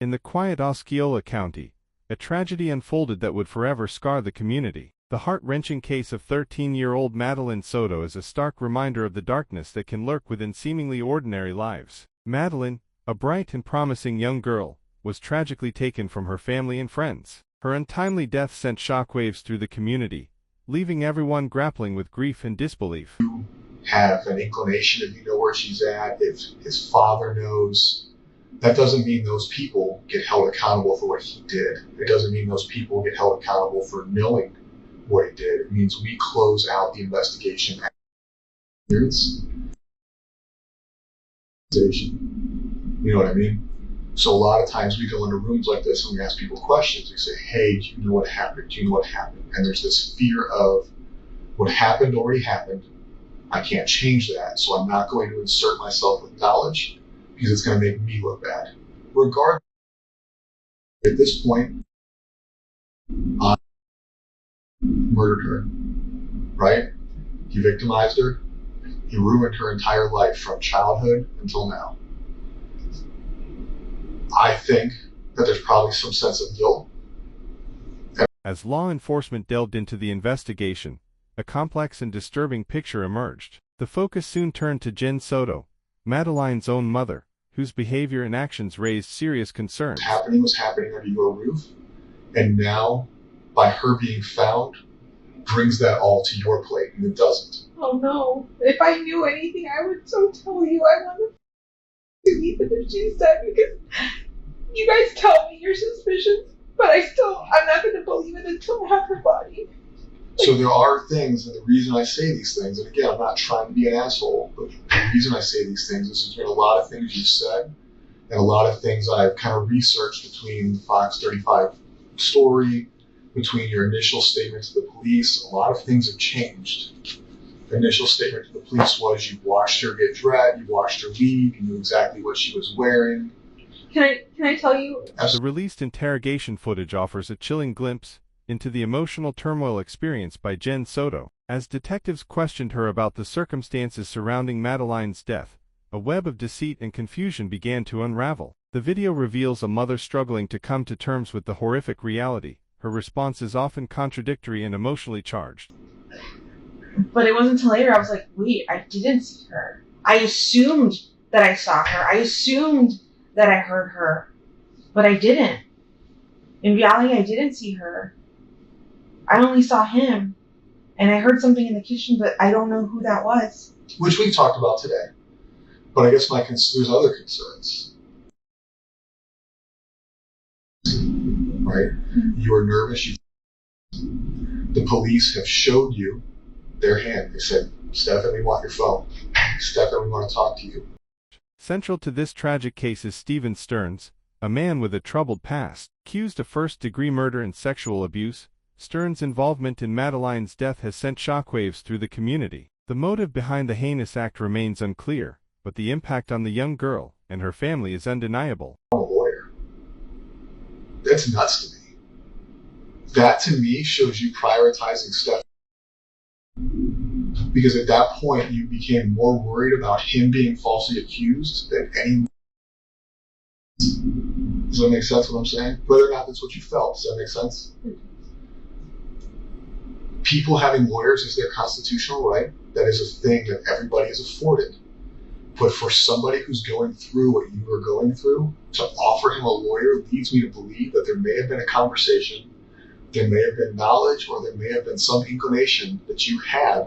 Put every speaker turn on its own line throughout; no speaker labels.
In the quiet Osceola County, a tragedy unfolded that would forever scar the community. The heart-wrenching case of 13-year-old Madeline Soto is a stark reminder of the darkness that can lurk within seemingly ordinary lives. Madeline, a bright and promising young girl, was tragically taken from her family and friends. Her untimely death sent shockwaves through the community, leaving everyone grappling with grief and disbelief.
Have an inclination if you know where she's at, if his father knows. That doesn't mean those people get held accountable for what he did. It doesn't mean those people get held accountable for knowing what he did. It means we close out the investigation. You know what I mean? So a lot of times we go into rooms like this and we ask people questions. We say, hey, do you know what happened? Do you know what happened? And there's this fear of what happened already happened. I can't change that. So I'm not going to insert myself with knowledge because it's going to make me look bad. Regardless, at this point, I murdered her, right? He victimized her. He ruined her entire life from childhood until now. I think that there's probably some sense of guilt.
As law enforcement delved into the investigation, a complex and disturbing picture emerged. The focus soon turned to Jenn Soto, Madeline's own mother, whose behavior and actions raised serious concerns.
What was happening under your roof, and now, by her being found, brings that all to your plate, and it doesn't.
Oh no, if I knew anything, I would so tell you. I want to even if she's dead, because you guys tell me your suspicions, but I'm not going to believe it until I have her body.
So there are things, and the reason I say these things, and again, I'm not trying to be an asshole, but the reason I say these things is there's been a lot of things you've said, and a lot of things I've kind of researched between the Fox 35 story, between your initial statement to the police. A lot of things have changed. The initial statement to the police was you watched her get dressed, you watched her leave, you knew exactly what she was wearing.
Can I tell you?
The released interrogation footage offers a chilling glimpse into the emotional turmoil experienced by Jenn Soto. As detectives questioned her about the circumstances surrounding Madeline's death, a web of deceit and confusion began to unravel. The video reveals a mother struggling to come to terms with the horrific reality. Her response is often contradictory and emotionally charged.
But it wasn't until later I was like, wait, I didn't see her. I assumed that I saw her. I assumed that I heard her, but I didn't. In reality, I didn't see her. I only saw him, and I heard something in the kitchen, but I don't know who that was.
Which we talked about today. But I guess there's other concerns. Right? You are nervous. The police have showed you their hand. They said, Stefan, we want your phone. Stefan, we want to talk to you.
Central to this tragic case is Stephen Stearns, a man with a troubled past. Accused of first-degree murder and sexual abuse, Stearns' involvement in Madeline's death has sent shockwaves through the community. The motive behind the heinous act remains unclear, but the impact on the young girl and her family is undeniable.
I'm a lawyer. That's nuts to me. That to me shows you prioritizing Stefan. Because at that point, you became more worried about him being falsely accused than anyone. Does that make sense what I'm saying? Whether or not that's what you felt, does that make sense? People having lawyers is their constitutional right. That is a thing that everybody is afforded. But for somebody who's going through what you are going through, to offer him a lawyer leads me to believe that there may have been a conversation, there may have been knowledge, or there may have been some inclination that you had,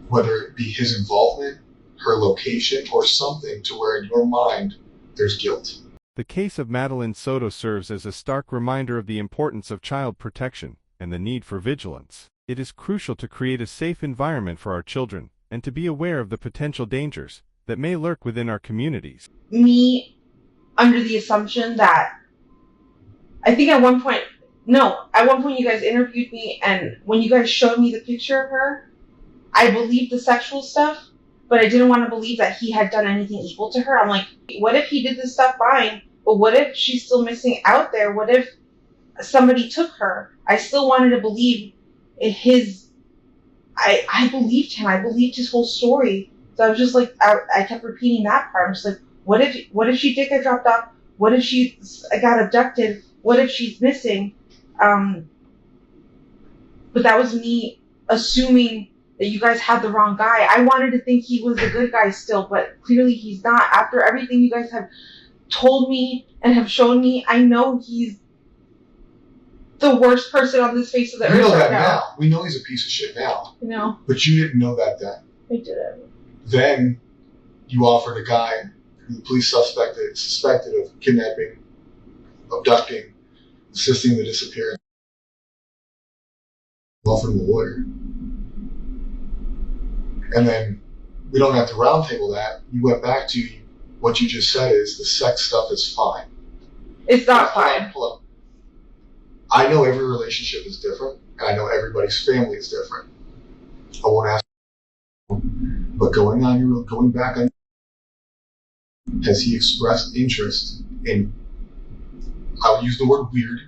whether it be his involvement, her location, or something to where in your mind there's guilt.
The case of Madeline Soto serves as a stark reminder of the importance of child protection and the need for vigilance. It is crucial to create a safe environment for our children and to be aware of the potential dangers that may lurk within our communities.
Me, under the assumption that, I think at one point you guys interviewed me, and when you guys showed me the picture of her, I believed the sexual stuff, but I didn't want to believe that he had done anything evil to her. I'm like, what if he did this stuff fine, but what if she's still missing out there? What if somebody took her? I still wanted to believe I believed him. I believed his whole story. So I was just like, I kept repeating that part. I'm just like, what if she did get dropped off? What if she got abducted? What if she's missing? But that was me assuming that you guys had the wrong guy. I wanted to think he was a good guy still, but clearly he's not. After everything you guys have told me and have shown me, I know he's the worst person on this face of the earth.
We know that
right
now. We know he's a piece of shit now.
You know?
But you didn't know that then.
I didn't.
Then you offered a guy who the police suspected of kidnapping, abducting, assisting in the disappearance. You offered him a lawyer. And then we don't have to roundtable that. You went back to what you just said is the sex stuff is fine.
It's not fine.
Hold on. I know every relationship is different, and I know everybody's family is different. I won't ask, but going back on, has he expressed interest in? I'll use the word weird.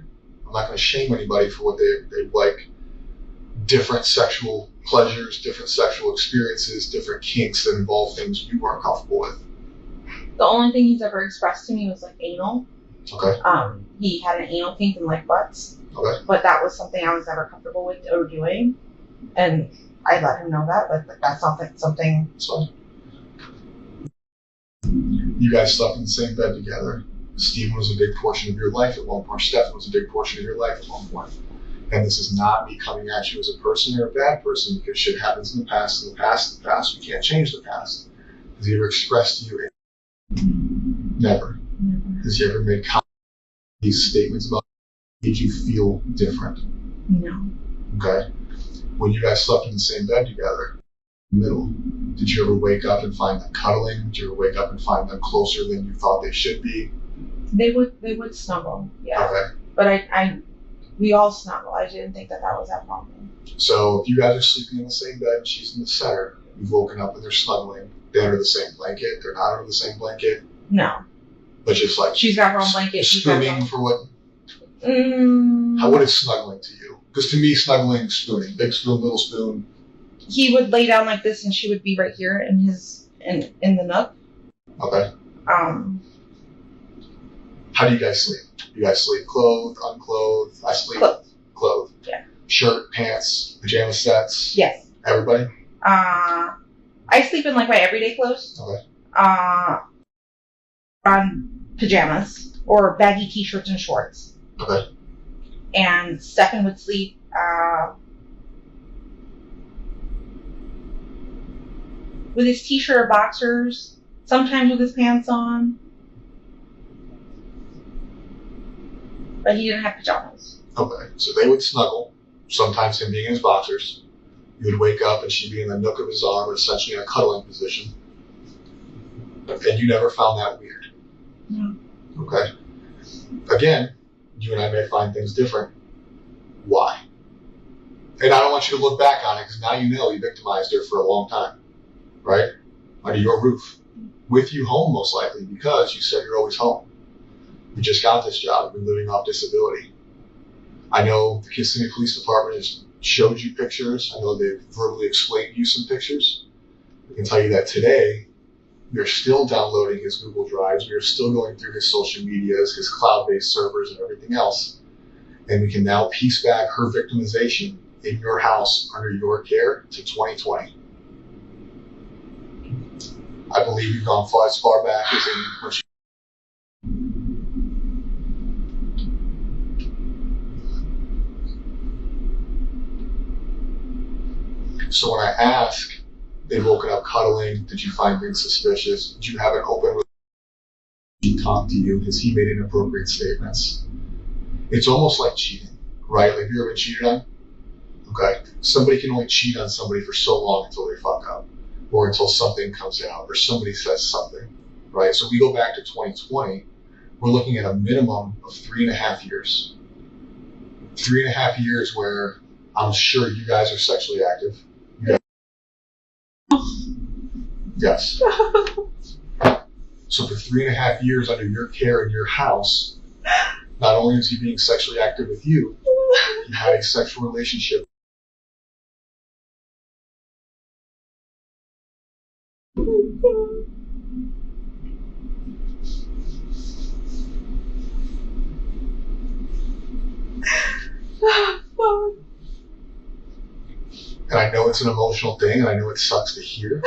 I'm not going to shame anybody for what they like. Different sexual pleasures, different sexual experiences, different kinks that involve things you weren't comfortable with.
The only thing he's ever expressed to me was like anal.
Okay.
He had an anal kink and like butts.
Okay.
But that was something I was never comfortable with or doing, and I let him know that. But that's not like something.
That's fine. You guys slept in the same bed together. Stephen was a big portion of your life at one point. Stephen was a big portion of your life at one point. And this is not me coming at you as a person or a bad person, because shit happens in the past. In the past, we can't change the past. Has he ever expressed to you? Never. Has he ever made these statements about made you feel different?
No.
Okay. When you guys slept in the same bed together, middle, did you ever wake up and find them cuddling? Did you ever wake up and find them closer than you thought they should be?
They would snuggle, yeah.
Okay.
But we all snuggle. I didn't think that was that problem.
So if you guys are sleeping in the same bed and she's in the center, you've woken up and they're snuggling. They're under the same blanket. They're not under the same blanket.
No.
But just like
she's got her own blanket.
Spooning for what? What is snuggling to you? Because to me, snuggling, spooning, big spoon, little spoon.
He would lay down like this, and she would be right here in the nook.
Okay. How do you guys sleep? You guys sleep clothed, unclothed? I sleep clothed.
Yeah.
Shirt, pants, pajama sets.
Yes.
Everybody.
I sleep in like my everyday clothes.
Okay.
On pajamas or baggy t-shirts and shorts.
Okay.
And Stephen would sleep with his t-shirt or boxers, sometimes with his pants on. But he didn't have pajamas.
Okay. So they would snuggle, sometimes him being in his boxers. You would wake up and she'd be in the nook of his arm, essentially in a cuddling position. And you never found that weird.
No.
Okay. Again, you and I may find things different. Why? And I don't want you to look back on it, because now you know you victimized her for a long time. Right? Under your roof. With you home, most likely, because you said you're always home. You just got this job. You've been living off disability. I know the Kissimmee Police Department has showed you pictures. I know they've verbally explained to you some pictures. I can tell you that today, we are still downloading his Google Drives. We are still going through his social medias, his cloud-based servers, and everything else. And we can now piece back her victimization in your house under your care to 2020. I believe you've gone as far back as in when she. So when I ask, they've woken up cuddling. Did you find things suspicious? Did you have an open relationship? Did he talk to you? Has he made inappropriate statements? It's almost like cheating, right? Like, have you ever been cheated on? Okay. Somebody can only cheat on somebody for so long until they fuck up, or until something comes out, or somebody says something, right? So we go back to 2020. We're looking at a minimum of 3.5 years. 3.5 years where I'm sure you guys are sexually active. Yes. So for 3.5 years under your care in your house, not only is he being sexually active with you, he had a sexual relationship. And I know it's an emotional thing, and I know it sucks to hear.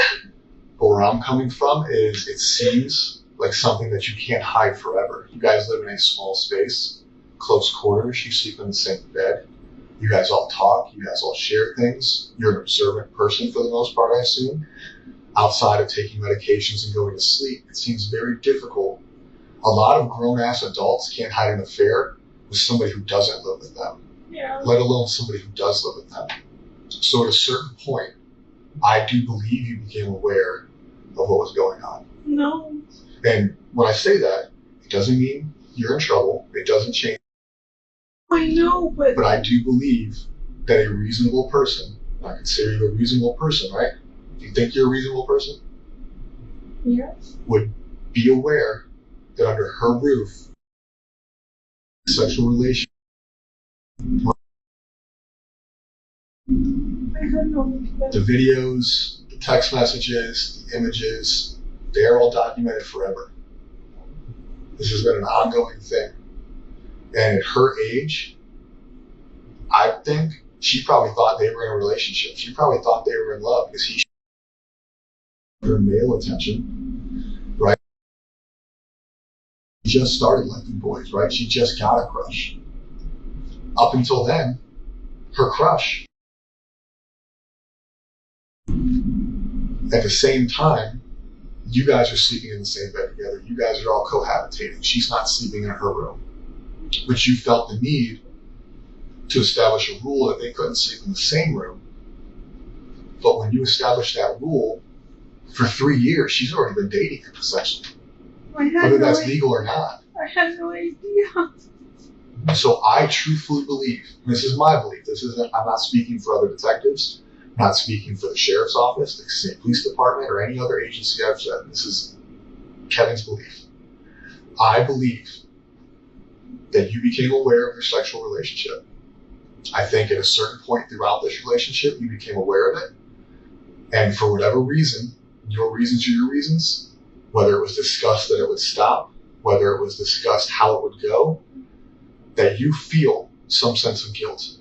But where I'm coming from is it seems like something that you can't hide forever. You guys live in a small space, close quarters, you sleep in the same bed. You guys all talk, you guys all share things. You're an observant person for the most part, I assume. Outside of taking medications and going to sleep, it seems very difficult. A lot of grown-ass adults can't hide an affair with somebody who doesn't live with them, let alone somebody who does live with them. So at a certain point, I do believe you became aware of what was going on.
No.
And when I say that, it doesn't mean you're in trouble. It doesn't change.
I know, but
I do believe that a reasonable person, I consider you a reasonable person, right? Do you think you're a reasonable person?
Yes.
Would be aware that under her roof, sexual relation.
I had no idea.
The videos, the text messages, the images, they're all documented forever. This has been an ongoing thing. And at her age, I think she probably thought they were in a relationship. She probably thought they were in love because he her male attention, right? She just started liking boys, right? She just got a crush. Up until then, her crush. At the same time, you guys are sleeping in the same bed together. You guys are all cohabitating. She's not sleeping in her room. But you felt the need to establish a rule that they couldn't sleep in the same room. But when you establish that rule, for 3 years, she's already been dating him, essentially. Whether that's legal or not.
I had no idea.
So I truthfully believe, this is my belief, I'm not speaking for other detectives, I'm not speaking for the sheriff's office, the state police department, or any other agency I've said. This is Kevin's belief. I believe that you became aware of your sexual relationship. I think at a certain point throughout this relationship, you became aware of it. And for whatever reason, your reasons are your reasons, whether it was discussed that it would stop, whether it was discussed how it would go, that you feel some sense of guilt.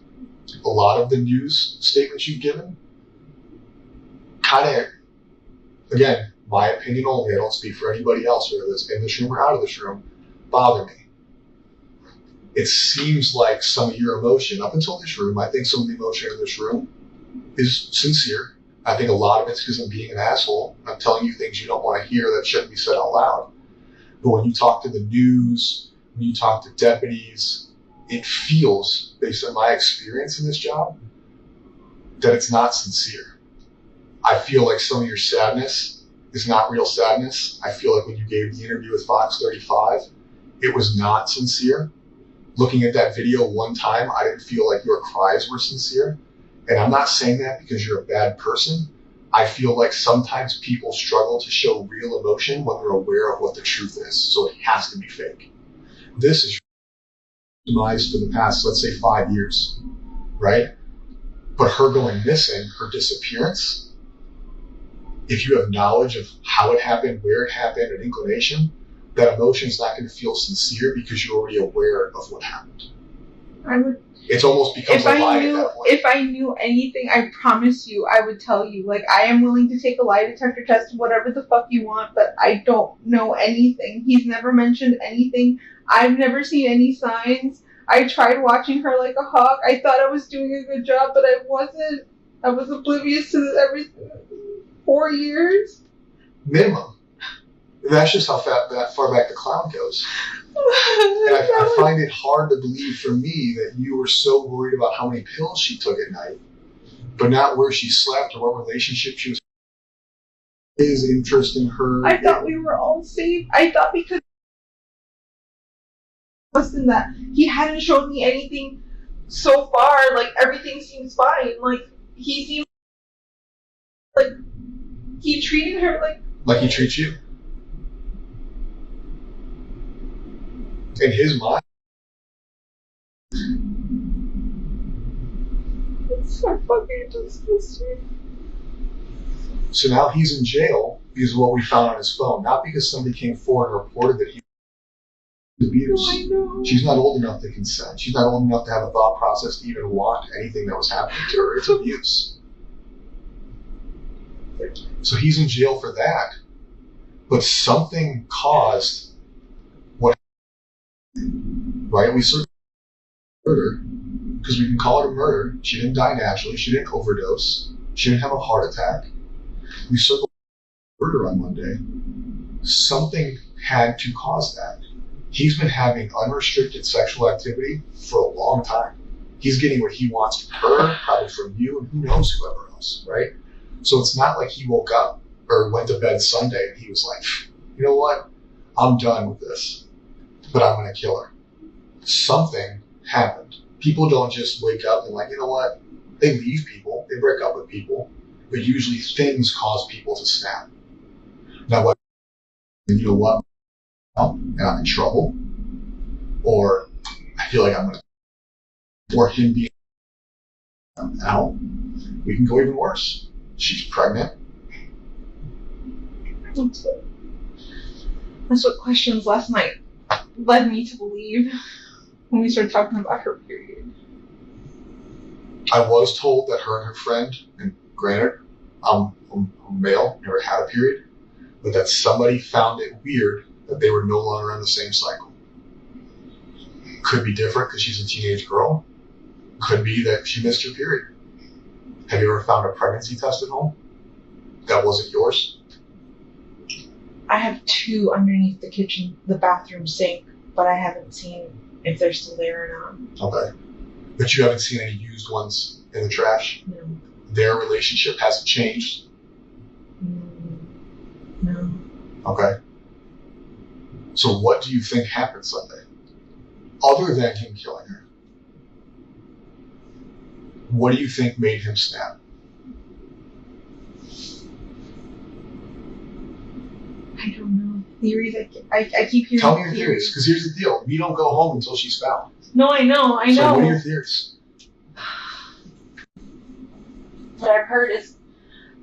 A lot of the news statements you've given kind of, again, my opinion only, I don't speak for anybody else, whether it's in this room or out of this room, bother me. It seems like some of your emotion, up until this room, I think some of the emotion in this room is sincere. I think a lot of it's because I'm being an asshole. I'm telling you things you don't want to hear that shouldn't be said out loud. But when you talk to the news, when you talk to deputies, it feels, based on my experience in this job, that it's not sincere. I feel like some of your sadness is not real sadness. I feel like when you gave the interview with Fox 35, it was not sincere. Looking at that video one time, I didn't feel like your cries were sincere. And I'm not saying that because you're a bad person. I feel like sometimes people struggle to show real emotion when they're aware of what the truth is. So it has to be fake. This is demise for the past, let's say, 5 years, right? But her going missing, her disappearance, if you have knowledge of how it happened, where it happened, an inclination, that emotion is not going to feel sincere because you're already aware of what happened. It almost becomes a lie at that point.
If I knew anything, I promise you, I would tell you. Like, I am willing to take a lie detector test, whatever the fuck you want, but I don't know anything. He's never mentioned anything. I've never seen any signs. I tried watching her like a hawk. I thought I was doing a good job, but I wasn't. I was oblivious to everything. 4 years?
Minimum. That's just how that far back the cloud goes. And I find it hard to believe for me that you were so worried about how many pills she took at night, but not where she slept or what relationship she was in, his interest in her.
I thought we were all safe. I thought because than that, he hadn't shown me anything so far. Like, everything seems fine. Like, he seems like he treated her like
he treats you. In his mind.
It's so fucking disgusting.
So now he's in jail because of what we found on his phone, not because somebody came forward and reported that he was abused.
No, I know.
She's not old enough to consent. She's not old enough to have a thought process to even want anything that was happening to her. It's abuse. So he's in jail for that, but something caused what, right? We searched murder, because we can call it a murder. She didn't die naturally. She didn't overdose. She didn't have a heart attack. We circled murder on Monday. Something had to cause that. He's been having unrestricted sexual activity for a long time. He's getting what he wants from her, probably from you, and who knows whoever else, right? So it's not like he woke up or went to bed Sunday and he was like, you know what? I'm done with this, but I'm going to kill her. Something happened. People don't just wake up and like, you know what? They leave people. They break up with people. But usually things cause people to snap. Now, what? You know what? And I'm in trouble. Or I feel like I'm going to, or him being out. We can go even worse. She's pregnant.
That's what questions last night led me to believe when we started talking about her period.
I was told that her and her friend, and granted, I'm male, never had a period, but that somebody found it weird that they were no longer on the same cycle. Could be different because she's a teenage girl. Could be that she missed her period. Have you ever found a pregnancy test at home that wasn't yours?
I have 2 underneath the bathroom sink, but I haven't seen if they're still there or not.
Okay. But you haven't seen any used ones in the trash?
No.
Their relationship hasn't changed?
No.
Okay. So what do you think happened Sunday? Other than him killing her. What do you think made him snap?
I don't know. Theories, I keep hearing.
Tell me your theories, because here's the deal. We don't go home until she's found.
No, I know.
So what are your theories?
What I've heard is,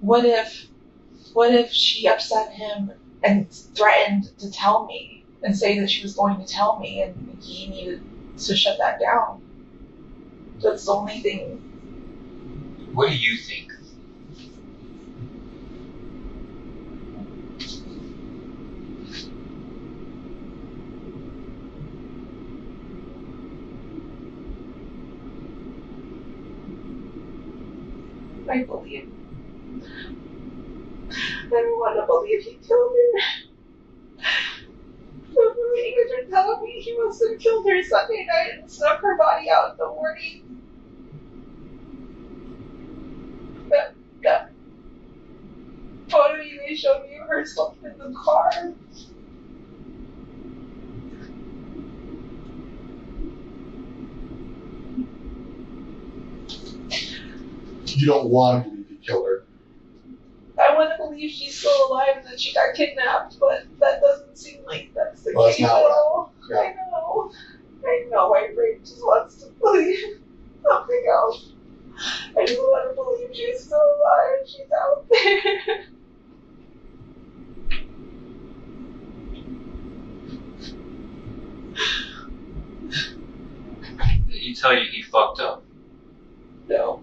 what if she upset him and threatened to tell me and say that she was going to tell me and he needed to shut that down? That's the only thing.
What do you think?
I believe. I don't want to believe he killed her. But when you guys are telling me he must have killed her Sunday night and snuck her body out in the morning. That photo you guys showed me of her stuck in the car.
You don't want to believe he killed her.
I want to believe she's still alive and that she got kidnapped, but that doesn't seem like that's the
Well,
case at all.
Yeah.
I know, my brain just wants to believe something else. I just want to believe she's still alive, she's out there.
Did he tell you he fucked up?
No.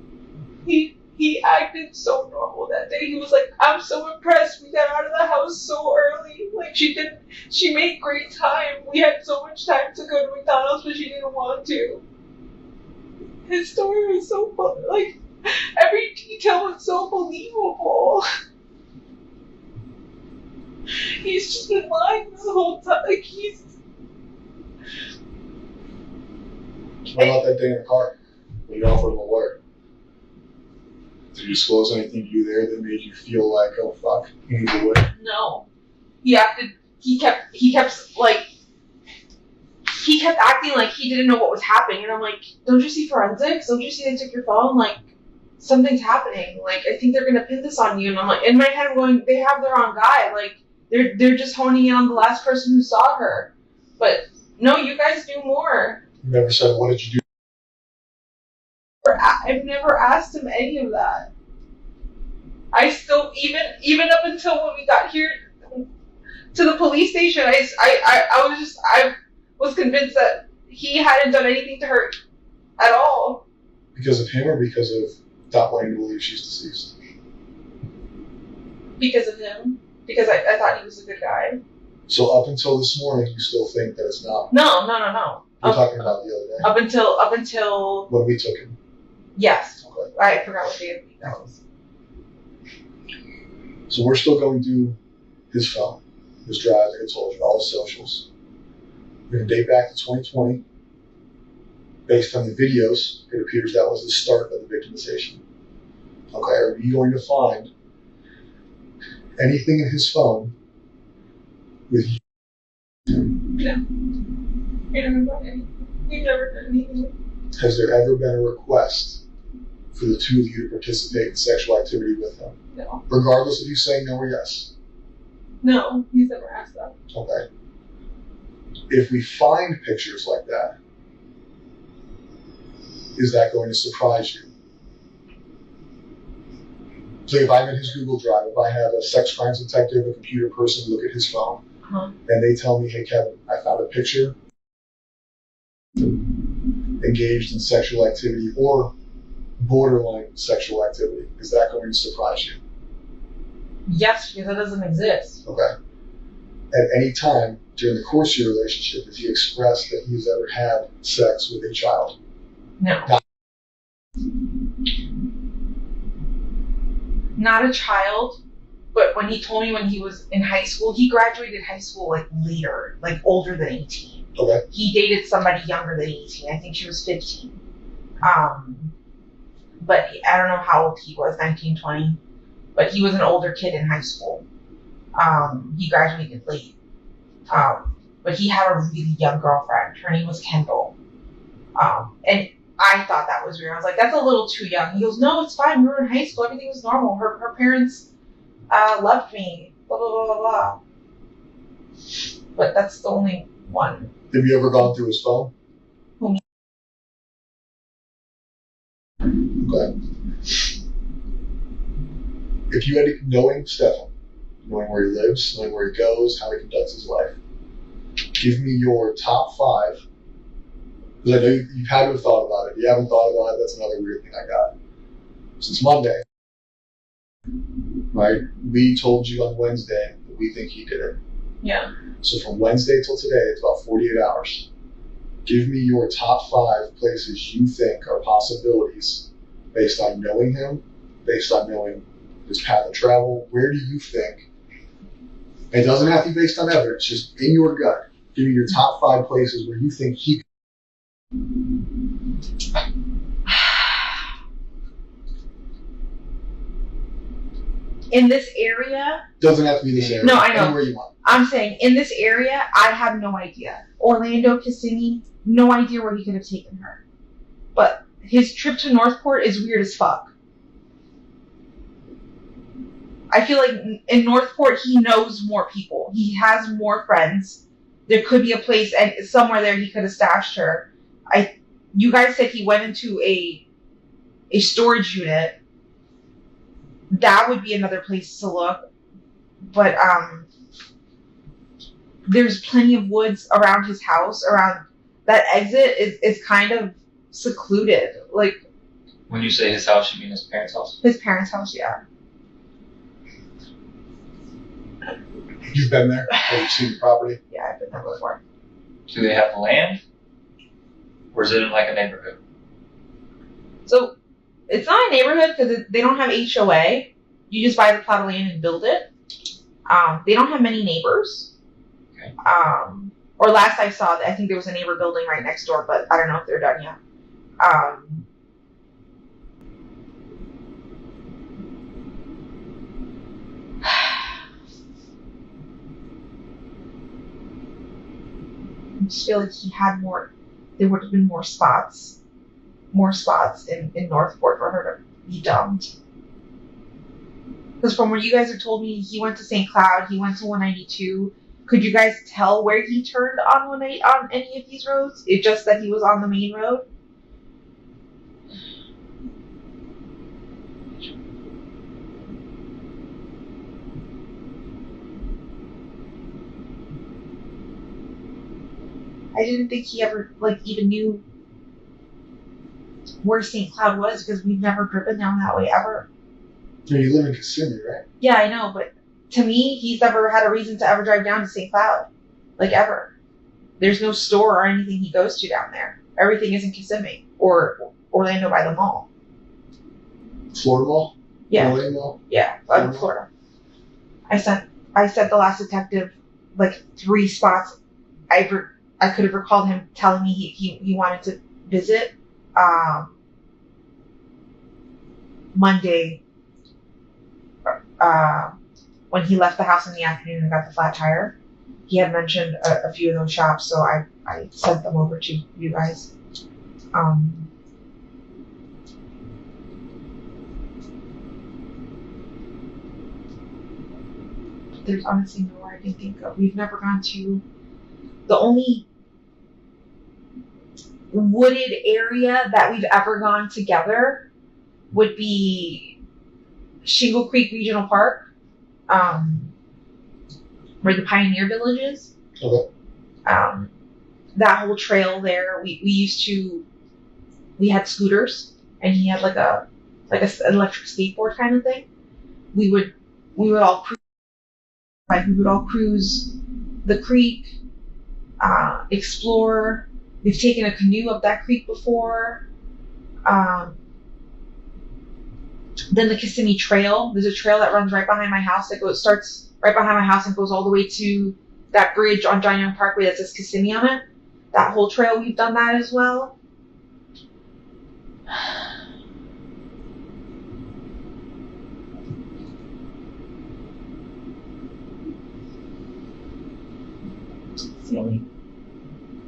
He acted so normal that day. He was like, I'm so impressed. We got out of the house so early. Like, she made great time. We had so much time to go to McDonald's, but she didn't want to. His story was so fun. Like, every detail was so believable. He's just been lying this whole time. Like,
What about that day in the car when you offered him a lawyer? Did you disclose anything to you there that made you feel like, oh fuck, he needs a lawyer?
No. He kept acting like he didn't know what was happening, and I'm like, don't you see forensics? Don't you see they took your phone? Like, something's happening. Like, I think they're gonna pin this on you. And I'm like, in my head I'm going, they have their own guy. Like, they're just honing in on the last person who saw her. But no, you guys do more.
You never said, what did you do?
I've never asked him any of that. I still, even up until when we got here to the police station, I was convinced that he hadn't done anything to her at all.
Because of him or because of not wanting to believe she's deceased?
Because of him. Because I thought he was a good guy.
So up until this morning, you still think that it's not?
No.
We're talking about the other day.
Up until
when we took him.
Yes.
Okay.
I forgot what day of the week that was.
So we're still going through his phone, his drive, like I told you, all his socials. We're going to date back to 2020. Based on the videos, it appears that was the start of the victimization. Okay, are you going to find anything in his phone with you?
No. He never done anything. He never done anything.
Has there ever been a request for the two of you to participate in sexual activity with him?
No.
Regardless of you saying no or yes?
No, he's never asked that.
Okay. If we find pictures like that, is that going to surprise you? So if I'm in his Google Drive, if I have a sex crimes detective, a computer person look at his phone, and they tell me, hey Kevin, I found a picture engaged in sexual activity or borderline sexual activity, is that going to surprise you?
Yes, because that doesn't exist.
Okay. At any time during the course of your relationship, has he expressed that he's ever had sex with a child?
No. Not a child, but when he told me when he was in high school, he graduated high school like later, like older than 18.
Okay.
He dated somebody younger than 18. I think she was 15. But I don't know how old he was, 19, 20. But he was an older kid in high school. He graduated late. But he had a really young girlfriend. Her name was Kendall. And I thought that was weird. I was like, that's a little too young. He goes, no, it's fine. We were in high school. Everything was normal. Her parents loved me. Blah, blah, blah, blah, blah. But that's the only one.
Have you ever gone through his phone?
Who?
Okay. If you had to, knowing Stefan, knowing where he lives, knowing where he goes, how he conducts his life, give me your top 5. Because I know you've had to have thought about it. If you haven't thought about it, that's another weird thing I got. Since Monday, right? We told you on Wednesday that we think he did it.
Yeah.
So from Wednesday till today, it's about 48 hours. Give me your top 5 places you think are possibilities based on knowing him, based on knowing his path of travel. Where do you think? It doesn't have to be based on evidence, just in your gut. Give me your top 5 places where you think he.
In this area?
Doesn't have to be this area.
No, I know.
Anywhere you want.
I'm saying, in this area, I have no idea. Orlando, Kissimmee, no idea where he could have taken her. But his trip to Northport is weird as fuck. I feel like in Northport, he knows more people. He has more friends. There could be a place, and somewhere there he could have stashed her. You guys said he went into a storage unit. That would be another place to look. But there's plenty of woods around his house. Around that exit is kind of secluded. Like,
when you say his house, you mean his parents' house?
His parents' house, yeah.
You've been there? Have you seen the property?
Yeah, I've been there before.
Do they have land? Or is it in like a neighborhood?
So, it's not a neighborhood because they don't have HOA. You just buy the plot of land and build it. They don't have many neighbors.
Okay.
Or last I saw, I think there was a neighbor building right next door, but I don't know if they're done yet. I just feel like he had more. There would have been more spots in Northport for her to be dumped. Because from what you guys have told me, he went to St. Cloud, he went to 192. Could you guys tell where he turned on any of these roads? It's just that he was on the main road. I didn't think he ever even knew where St. Cloud was because we've never driven down that way ever.
No, you live in Kissimmee, right?
Yeah, I know, but to me, he's never had a reason to ever drive down to St. Cloud. Like, ever. There's no store or anything he goes to down there. Everything is in Kissimmee or Orlando by the mall.
Florida Mall?
Yeah.
Orlando?
Yeah, Florida. I sent the last detective like 3 spots. I could have recalled him telling me he wanted to visit. Monday, when he left the house in the afternoon and got the flat tire, he had mentioned a few of those shops, so I sent them over to you guys. There's honestly nowhere I can think of. We've never gone to. The only wooded area that we've ever gone together would be Shingle Creek Regional Park, where the Pioneer Village is.
Okay.
That whole trail there, we had scooters, and he had like an electric skateboard kind of thing. We would all cruise. Like, we would all cruise the creek, explore. We've taken a canoe up that creek before. Then the Kissimmee Trail. There's a trail that runs right behind my house starts right behind my house and goes all the way to that bridge on John Young Parkway that says Kissimmee on it. That whole trail, we've done that as well.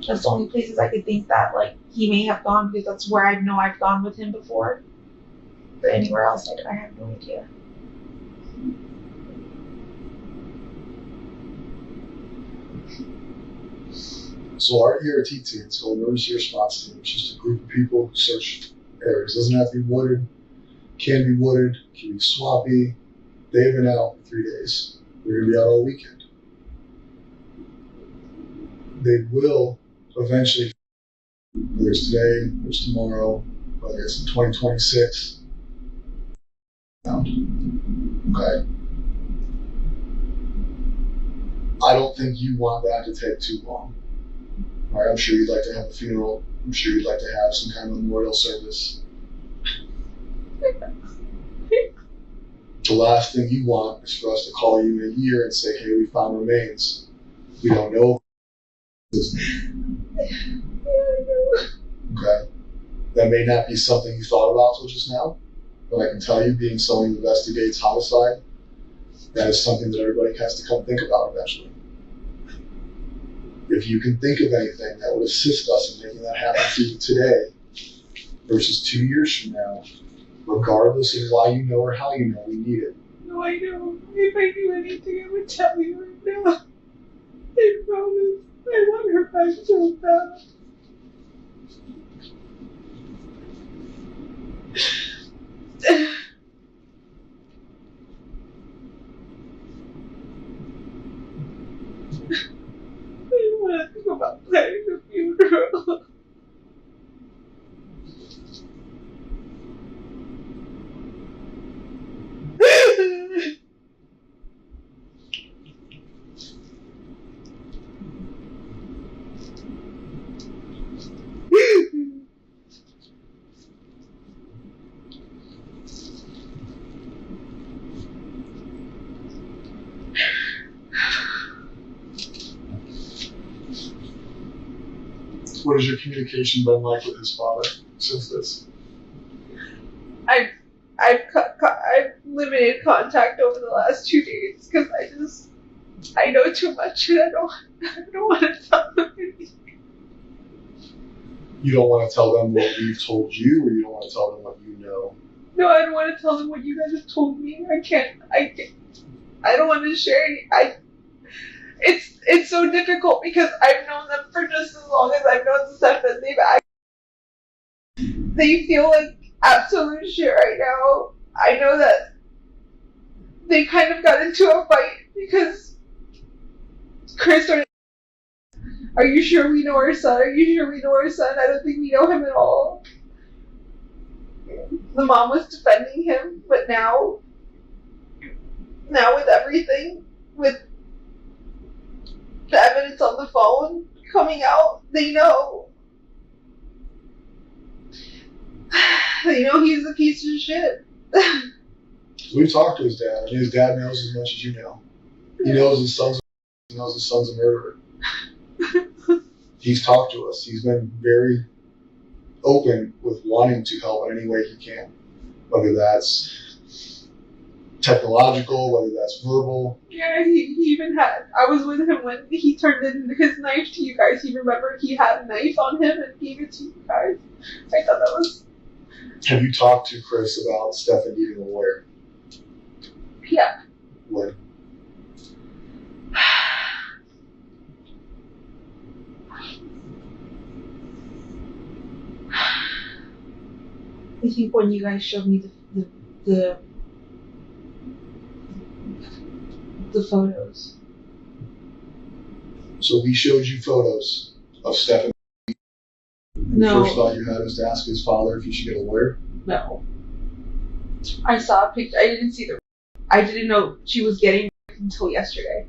That's the only places I could think that like he may have gone, because that's where I know I've gone with him before. But anywhere else, I have no idea.
So our ERT team, it's called Emergency Response Team. It's just a group of people who search areas. It doesn't have to be wooded, can be wooded, can be swampy. They've been out for 3 days. They're going to be out all weekend. They will eventually, whether it's today, whether it's tomorrow, whether it's in 2026, okay? I don't think you want that to take too long. All right, I'm sure you'd like to have a funeral. I'm sure you'd like to have some kind of memorial service. The last thing you want is for us to call you in a year and say, hey, we found remains. We don't know. Okay. That may not be something you thought about till just now, but I can tell you, being someone who investigates homicide, that is something that everybody has to come think about eventually. If you can think of anything that would assist us in making that happen for you today versus 2 years from now, regardless of why you know or how you know, we need it.
No, I know. If I knew anything, I would tell you right now. I promise. I want her back so bad. I don't want to think about planning the funeral.
What has your communication been like with his father since this?
I've limited contact over the last 2 days because I know too much and I don't want to tell them anything.
You don't want to tell them what we've told you, or you don't want to tell them what you know?
No, I don't want to tell them what you guys have told me. I don't want to share any. It's so difficult because I've known them for just as long as I've known the stuff that they feel like absolute shit right now. I know that they kind of got into a fight because Chris started, are you sure we know our son? Are you sure we know our son? I don't think we know him at all. The mom was defending him, but now Now with everything, with the evidence on the phone coming out, they know. They know he's a piece of shit.
We've talked to his dad, and his dad knows as much as you know. He knows his son's a murderer. He's talked to us. He's been very open with wanting to help in any way he can, whether that's technological, whether that's verbal.
Yeah, he even had. I was with him when he turned in his knife to you guys. He remembered he had a knife on him and gave it to you guys. I thought that was.
Have you talked to Chris about Stefan needing a lawyer?
Yeah.
When?
I think when you guys showed me the photos.
So he showed you photos of Stefan.
No.
The first thought you had was to ask his father if he should get a lawyer?
No. I saw a picture. I didn't see the. I didn't know she was getting until yesterday.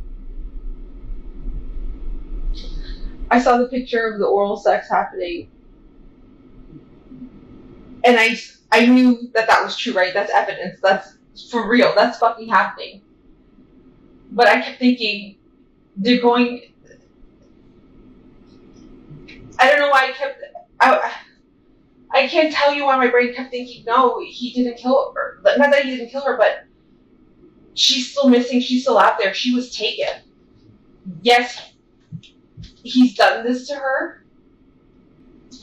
I saw the picture of the oral sex happening. And I knew that was true, right? That's evidence. That's for real. That's fucking happening. But I kept thinking, they're going... I don't know why I can't tell you why my brain kept thinking, no, he didn't kill her. Not that he didn't kill her, but she's still missing. She's still out there. She was taken. Yes, he's done this to her.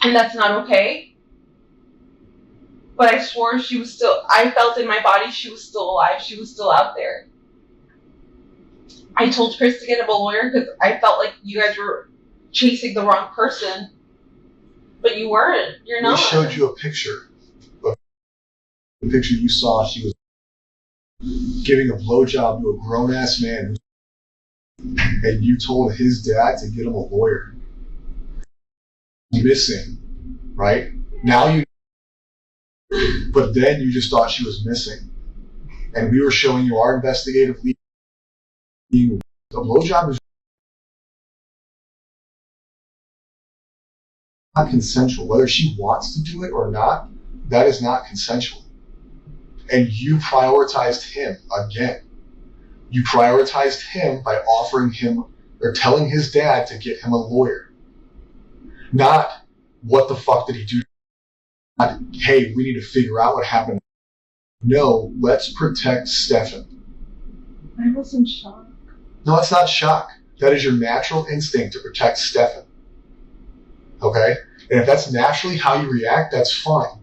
And that's not okay. But I swore she was still, I felt in my body she was still alive. She was still out there. I told Chris to get him a lawyer because I felt like you guys were chasing the wrong person. But you weren't. You're not.
We showed you a picture. The picture you saw, she was giving a blowjob to a grown-ass man. And you told his dad to get him a lawyer. Missing, right? Now you... But then you just thought she was missing. And we were showing you our investigative lead. A blowjob is not consensual. Whether she wants to do it or not, that is not consensual. And you prioritized him again. You prioritized him by offering him or telling his dad to get him a lawyer. Not, what the fuck did he do? Not, hey, we need to figure out what happened. No, let's protect Stefan.
I was in shock.
No, that's not shock. That is your natural instinct to protect Stefan. Okay? And if that's naturally how you react, that's fine.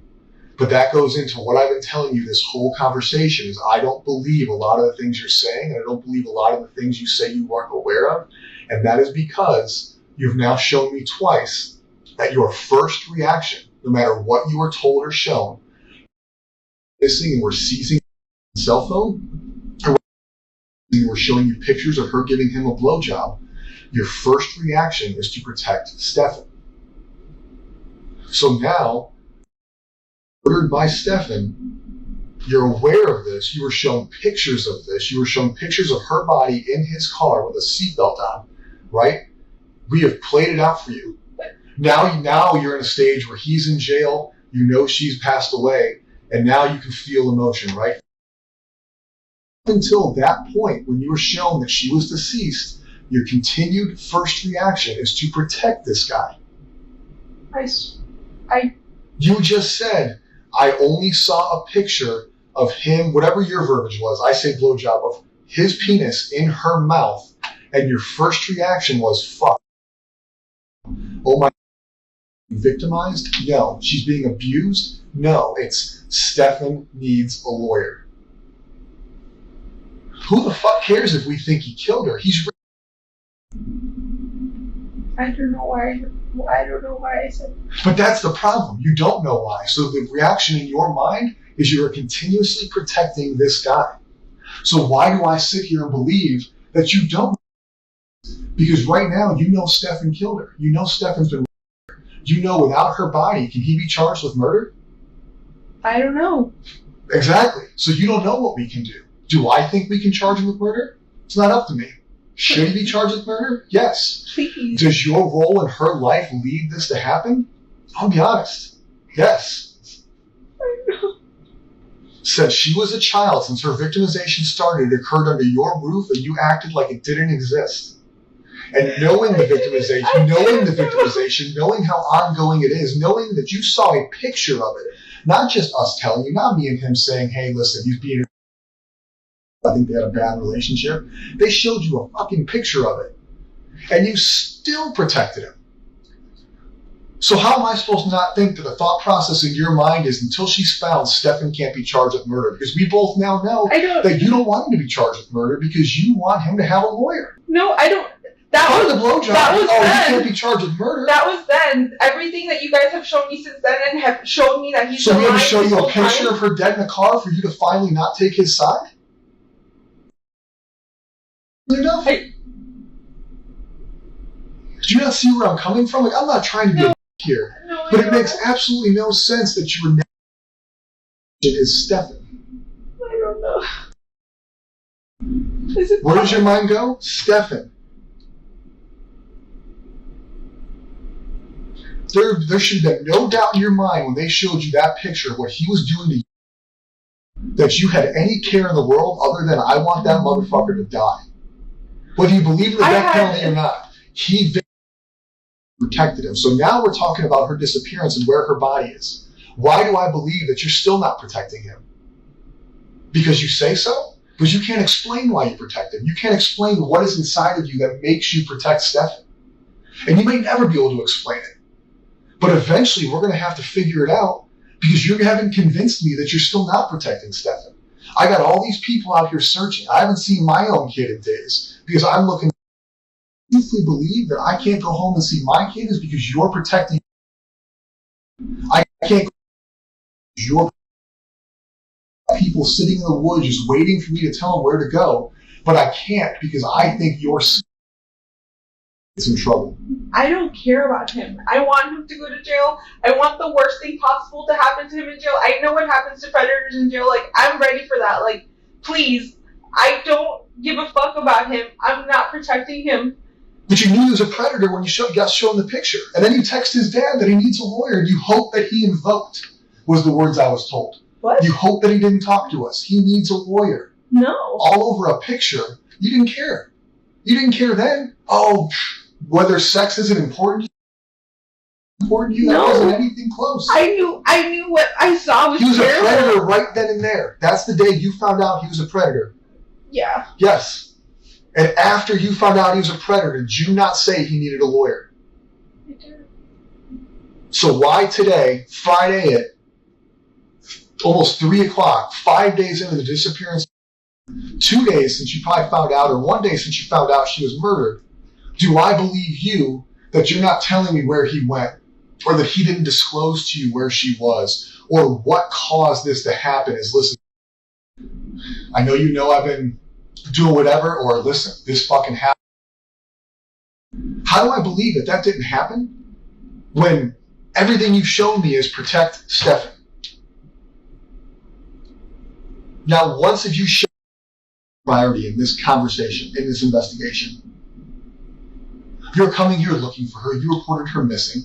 But that goes into what I've been telling you this whole conversation is I don't believe a lot of the things you're saying, and I don't believe a lot of the things you say you weren't aware of. And that is because you've now shown me twice that your first reaction, no matter what you were told or shown, missing and we're seizing the cell phone, or we're showing you pictures of her giving him a blowjob, your first reaction is to protect Stefan. So now, ordered by Stefan, you're aware of this. You were shown pictures of this. You were shown pictures of her body in his car with a seatbelt on, right? We have played it out for you. Now you're in a stage where he's in jail. You know she's passed away, and now you can feel emotion, right? Until that point, when you were shown that she was deceased, your continued first reaction is to protect this guy. You just said, I only saw a picture of him, whatever your verbiage was, I say blowjob, of his penis in her mouth, and your first reaction was, fuck. Oh my, victimized? No. She's being abused? No. It's Stefan needs a lawyer. Who the fuck cares if we think he killed her? He's...
I don't know why. I don't know why I said.
But that's the problem. You don't know why. So the reaction in your mind is you are continuously protecting this guy. So why do I sit here and believe that you don't? Because right now you know Stefan killed her. You know Stefan's been murdered. You know without her body, can he be charged with murder?
I don't know.
Exactly. So you don't know what we can do. Do I think we can charge him with murder? It's not up to me. Should he be charged with murder? Yes.
Please.
Does your role in her life lead this to happen? I'll be honest. Yes.
I know.
Since she was a child, since her victimization started, it occurred under your roof and you acted like it didn't exist. And knowing the victimization, knowing how ongoing it is, knowing that you saw a picture of it, not just us telling you, not me and him saying, hey, listen, he's being, I think they had a bad relationship. They showed you a fucking picture of it. And you still protected him. So how am I supposed to not think that the thought process in your mind is until she's found, Stefan can't be charged with murder? Because we both now know that you don't want him to be charged with murder because you want him to have a lawyer.
No, I don't. That was
the blowjob.
That was then.
He can't be charged with murder.
That was then. Everything that you guys have shown me since then and have shown me that he's.
So we had to show you a picture of her dead in a car for you to finally not take his side? Enough? Do you not see where I'm coming from? Like, I'm not trying to be a here, but it makes absolutely no sense that your name is Stefan.
I don't know.
Where does your mind go? Stefan. There should have been no doubt in your mind when they showed you that picture of what he was doing to you, that you had any care in the world other than I want that motherfucker to die. Whether you believe in the death penalty or not, he protected him. So now we're talking about her disappearance and where her body is. Why do I believe that you're still not protecting him? Because you say so? Because you can't explain why you protect him. You can't explain what is inside of you that makes you protect Stefan. And you may never be able to explain it. But eventually we're going to have to figure it out because you haven't convinced me that you're still not protecting Stefan. I got all these people out here searching. I haven't seen my own kid in days because I'm looking. I honestly believe that I can't go home and see my kid is because you're protecting. I can't go your people sitting in the woods just waiting for me to tell them where to go, but I can't because I think you're in trouble.
I don't care about him. I want him to go to jail. I want the worst thing possible to happen to him in jail. I know what happens to predators in jail. Like, I'm ready for that. Like, please. I don't give a fuck about him. I'm not protecting him.
But you knew he was a predator when you got shown the picture. And then you text his dad that he needs a lawyer and you hope that he invoked, was the words I was told.
What?
You hope that he didn't talk to us. He needs a lawyer.
No.
All over a picture. You didn't care. You didn't care then. Oh, whether sex isn't important to you, that wasn't anything close.
I knew what I saw was
he was
terrible.
A predator right then and there. That's the day you found out he was a predator.
Yeah.
Yes. And after you found out he was a predator, did you not say he needed a lawyer?
I did.
So why today, Friday at almost 3 o'clock, 5 days into the disappearance, 2 days since you probably found out, or 1 day since you found out she was murdered, do I believe you that you're not telling me where he went, or that he didn't disclose to you where she was, or what caused this to happen is, listen, I know you know I've been doing whatever, or listen, this fucking happened. How do I believe that that didn't happen when everything you've shown me is protect Stefan? Now, once have you shown priority in this conversation, in this investigation? You're coming here looking for her. You reported her missing.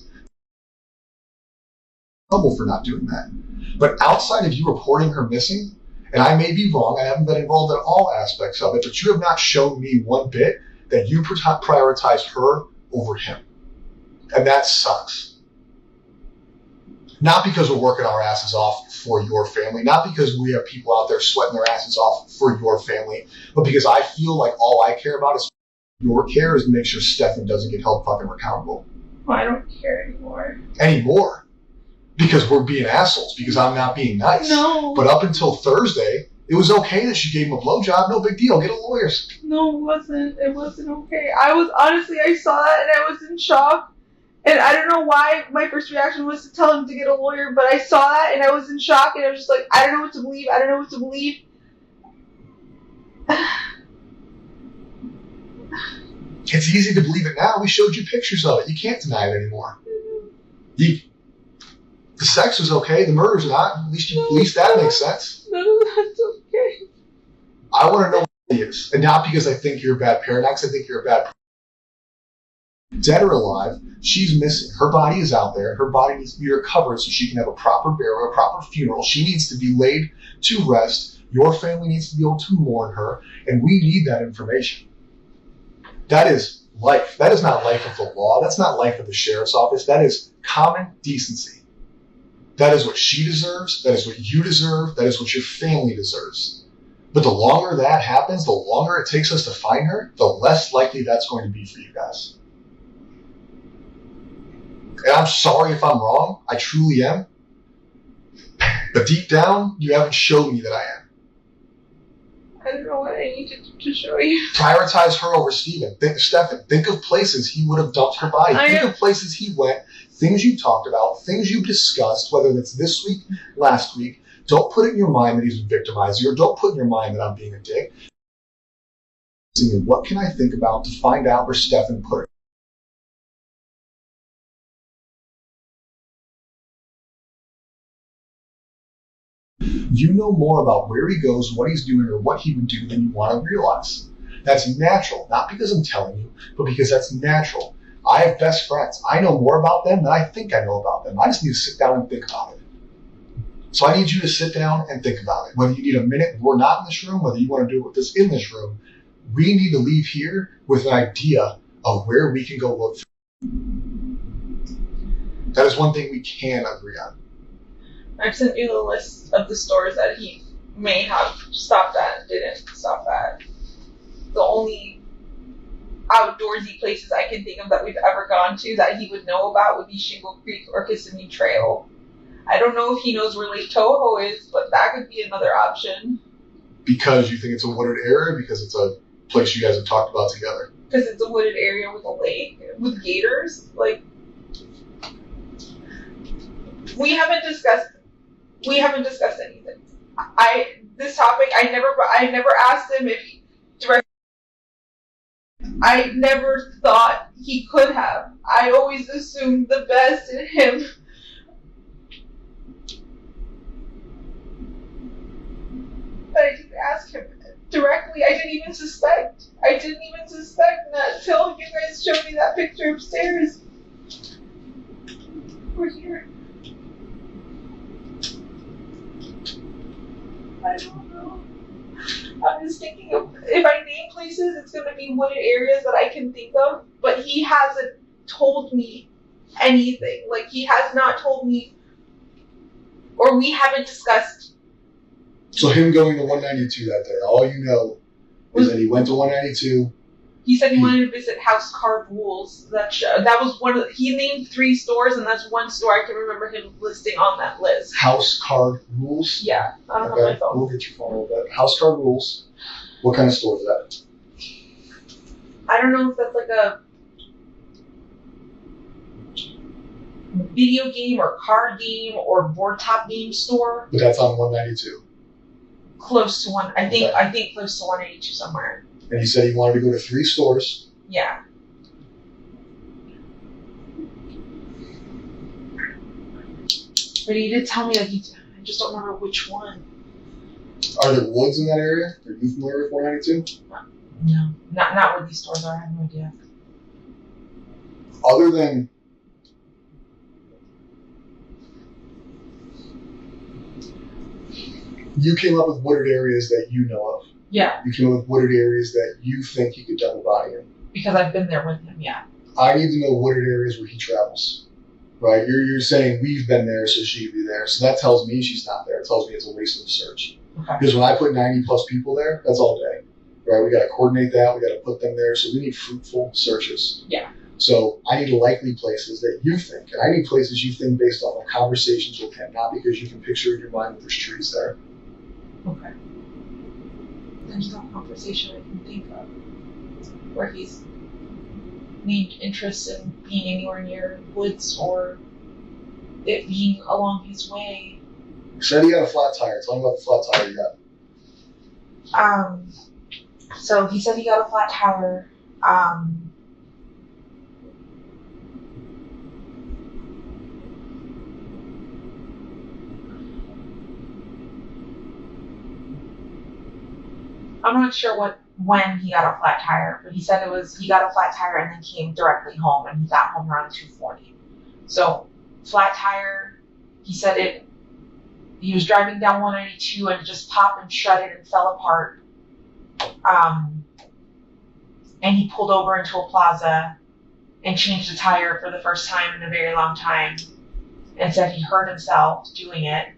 Trouble for not doing that. But outside of you reporting her missing, and I may be wrong, I haven't been involved in all aspects of it, but you have not shown me one bit that you prioritize her over him. And that sucks. Not because we're working our asses off for your family, not because we have people out there sweating their asses off for your family, but because I feel like all I care about is your care is to make sure Stefan doesn't get held fucking accountable.
Well, I don't care anymore.
Anymore? Because we're being assholes, because I'm not being nice.
No.
But up until Thursday, it was okay that she gave him a blowjob. No big deal. Get a lawyer.
No, it wasn't. It wasn't okay. I saw that and I was in shock. And I don't know why my first reaction was to tell him to get a lawyer, but I saw that and I was in shock and I was just like, I don't know what to believe. I don't know what to believe.
It's easy to believe it now. We showed you pictures of it. You can't deny it anymore. The sex was okay. The murder's not. At least that makes sense.
None of that's okay.
I want to know what he is. And not because I think you're a bad parent, not because I think you're a bad parent. Dead or alive, she's missing. Her body is out there. Her body needs to be recovered so she can have a proper burial, a proper funeral. She needs to be laid to rest. Your family needs to be able to mourn her. And we need that information. That is life. That is not life of the law. That's not life of the sheriff's office. That is common decency. That is what she deserves. That is what you deserve. That is what your family deserves. But the longer that happens, the longer it takes us to find her, the less likely that's going to be for you guys. And I'm sorry if I'm wrong. I truly am. But deep down, you haven't showed me that I am.
I don't know what I need to show you.
Prioritize her over Stephen. Think of places he would have dumped her body. Think of places he went, things you talked about, things you discussed, whether that's this week, last week. Don't put it in your mind that he's been victimizing you, or don't put in your mind that I'm being a dick. What can I think about to find out where Stefan put her? You know more about where he goes, what he's doing, or what he would do than you want to realize. That's natural, not because I'm telling you, but because that's natural. I have best friends. I know more about them than I think I know about them. I just need to sit down and think about it. So I need you to sit down and think about it. Whether you need a minute, we're not in this room, whether you want to do it with us in this room, we need to leave here with an idea of where we can go look for. That is one thing we can agree on.
I've sent you the list of the stores that he may have stopped at and didn't stop at. The only outdoorsy places I can think of that we've ever gone to that he would know about would be Shingle Creek or Kissimmee Trail. I don't know if he knows where Lake Toho is, but that could be another option.
Because you think it's a wooded area? Because it's a place you guys have talked about together?
Because it's a wooded area with a lake, with gators. Like, we haven't discussed anything. This topic, I never asked him if he directly. I never thought he could have. I always assumed the best in him. But I didn't ask him directly. I didn't even suspect. Not until you guys showed me that picture upstairs. We're here. I don't know. I'm just thinking of, if I name places, it's going to be wooded areas that I can think of, but he hasn't told me anything. Like, he has not told me, or we haven't discussed.
So him going to 192 that day, all you know is that he went to 192.
He said he wanted to visit House Card Rules. That was one of he named 3 stores, and that's one store I can remember him listing on that list.
House Card Rules?
Yeah, I don't have my phone.
We'll get your phone with that. House Card Rules. What kind of store is that?
I don't know if that's like a video game or card game or board top game store.
But that's on 192.
Close to one. I think close to 182 somewhere.
And he said he wanted to go to 3 stores.
Yeah. But he did tell me that I just don't remember which one.
Are there woods in that area? Are you familiar with 192?
No. Not where these stores are. I have no idea.
Other than you came up with wooded areas that you know of.
Yeah.
You came up with wooded areas that you think you could dump a body in.
Because I've been there with him, yeah.
I need to know wooded areas where he travels. Right? You're saying we've been there, so she could be there. So that tells me she's not there. It tells me it's a waste of a search. Okay. Because when I put 90 plus people there, that's all day. Right? We got to coordinate that. We got to put them there. So we need fruitful searches.
Yeah.
So I need likely places that you think, and I need places you think based on the conversations with him, not because you can picture in your mind that there's trees there.
Okay. There's no conversation I can think of where he's named interest in being anywhere near woods or it being along his way.
He said he got a flat tire. Tell him about the flat tire you got.
So he said he got a flat tire. I'm not sure when he got a flat tire, but he said he got a flat tire and then came directly home, and he got home around 2:40. So flat tire, he said he was driving down 192 and it just popped and shredded and fell apart. And he pulled over into a plaza and changed the tire for the first time in a very long time, and said he hurt himself doing it.